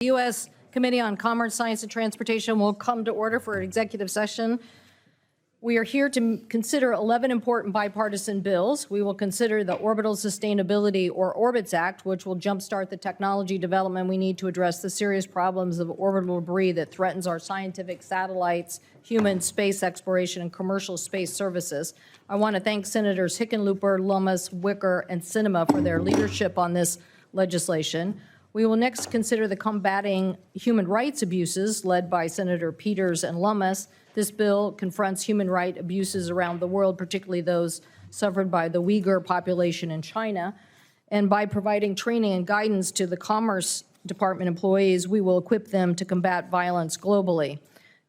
The U.S. Committee on Commerce, Science, and Transportation will come to order for an executive session. We are here to consider 11 important bipartisan bills. We will consider the Orbital Sustainability, or Orbits Act, which will jumpstart the technology development we need to address the serious problems of orbital debris that threatens our scientific satellites, human space exploration, and commercial space services. I want to thank Senators Hickenlooper, Lummis, Wicker, and Sinema for their leadership on this legislation. We will next consider the Combating Human Rights Abuses, led by Senator Peters and Lummis. This bill confronts human rights abuses around the world, particularly those suffered by the Uyghur population in China. And by providing training and guidance to the Commerce Department employees, we will equip them to combat violence globally.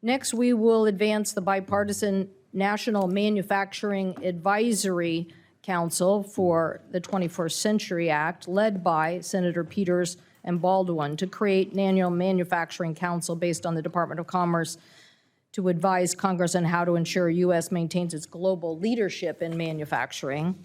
Next, we will advance the bipartisan National Manufacturing Advisory Council for the 21st Century Act, led by Senator Peters and Baldwin, to create an annual manufacturing council based on the Department of Commerce to advise Congress on how to ensure U.S. maintains its global leadership in manufacturing.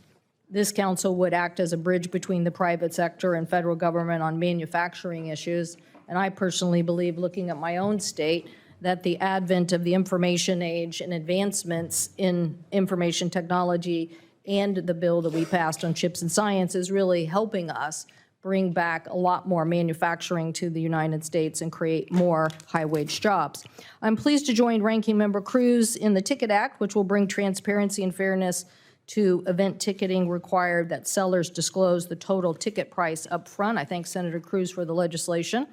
This council would act as a bridge between the private sector and federal government on manufacturing issues. And I personally believe, looking at my own state, that the advent of the information age and advancements in information technology and the bill that we passed on chips and science is really helping us bring back a lot more manufacturing to the United States and create more high-wage jobs. I'm pleased to join Ranking Member Cruz in the Ticket Act, which will bring transparency and fairness to event ticketing, required that sellers disclose the total ticket price up front. I thank Senator Cruz for the legislation,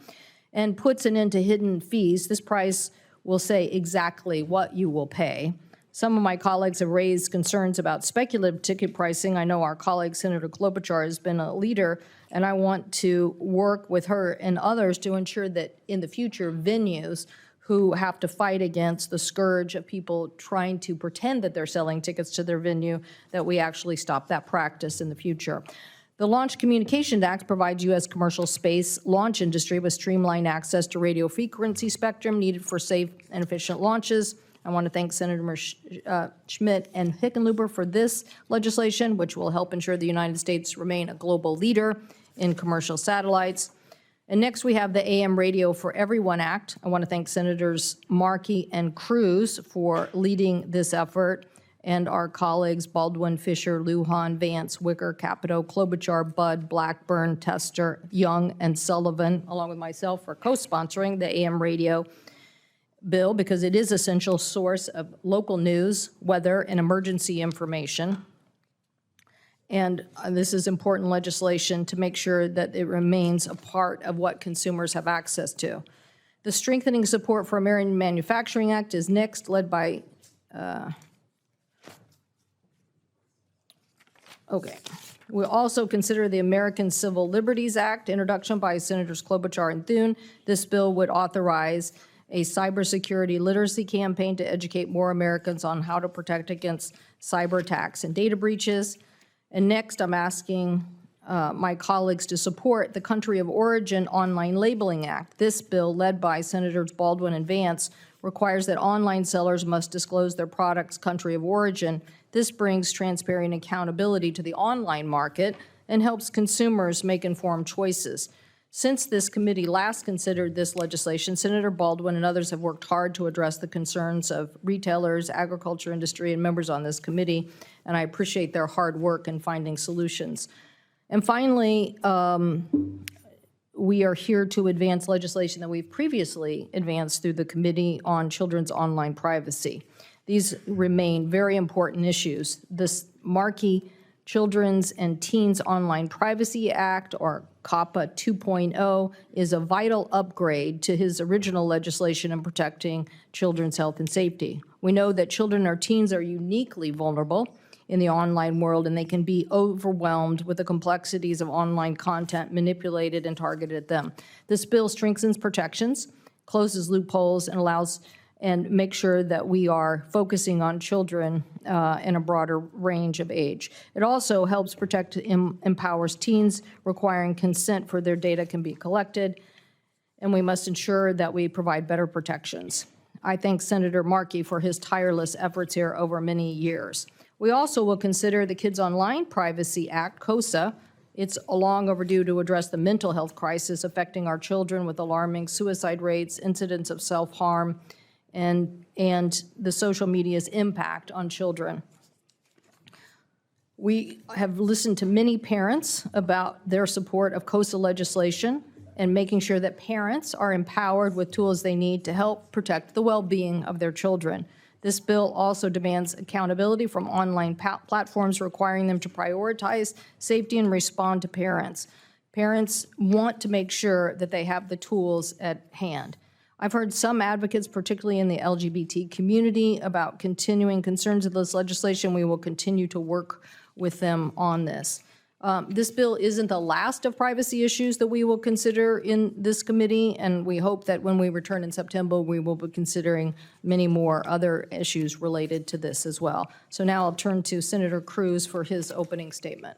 and puts an end to hidden fees. This price will say exactly what you will pay. Some of my colleagues have raised concerns about speculative ticket pricing. I know our colleague, Senator Klobuchar, has been a leader, and I want to work with her and others to ensure that in the future, venues who have to fight against the scourge of people trying to pretend that they're selling tickets to their venue, that we actually stop that practice in the future. The Launch Communications Act provides U.S. commercial space launch industry with streamlined access to radio frequency spectrum needed for safe and efficient launches. I want to thank Senator Schmidt and Hickenlooper for this legislation, which will help ensure the United States remain a global leader in commercial satellites. And next, we have the AM Radio for Everyone Act. I want to thank Senators Markey and Cruz for leading this effort, and our colleagues Baldwin, Fisher, Lujan, Vance, Wicker, Capito, Klobuchar, Budd, Blackburn, Tester, Young, and Sullivan, along with myself, for co-sponsoring the AM Radio bill, because it is an essential source of local news, weather, and emergency information. And this is important legislation to make sure that it remains a part of what consumers have access to. The Strengthening Support for American Manufacturing Act is next, led by, We'll also consider the American Civil Liberties Act, introduction by Senators Klobuchar and Thune. This bill would authorize a cybersecurity literacy campaign to educate more Americans on how to protect against cyber attacks and data breaches. And next, I'm asking my colleagues to support the Country of Origin Online Labeling Act. This bill, led by Senators Baldwin and Vance, requires that online sellers must disclose their product's country of origin. This brings transparency and accountability to the online market and helps consumers make informed choices. Since this committee last considered this legislation, Senator Baldwin and others have worked hard to address the concerns of retailers, agriculture industry, and members on this committee, and I appreciate their hard work in finding solutions. And finally, we are here to advance legislation that we've previously advanced through the Committee on Children's Online Privacy. These remain very important issues. This Markey Children's and Teens Online Privacy Act, or COPPA 2.0, is a vital upgrade to his original legislation in protecting children's health and safety. We know that children or teens are uniquely vulnerable in the online world, and they can be overwhelmed with the complexities of online content manipulated and targeted at them. This bill strengthens protections, closes loopholes, and allows and make sure that we are focusing on children in a broader range of age. It also helps protect, empowers teens, requiring consent for their data can be collected, and we must ensure that we provide better protections. I thank Senator Markey for his tireless efforts here over many years. We also will consider the Kids Online Privacy Act, KOSA, It's long overdue to address the mental health crisis affecting our children with alarming suicide rates, incidents of self-harm, and the social media's impact on children. We have listened to many parents about their support of coastal legislation and making sure that parents are empowered with tools they need to help protect the well-being of their children. This bill also demands accountability from online platforms, requiring them to prioritize safety and respond to parents. Parents want to make sure that they have the tools at hand. I've heard some advocates, particularly in the LGBT community, about continuing concerns of this legislation. We will continue to work with them on this. This bill isn't the last of privacy issues that we will consider in this committee, and we hope that when we return in September, we will be considering many more other issues related to this as well. So now I'll turn to Senator Cruz for his opening statement.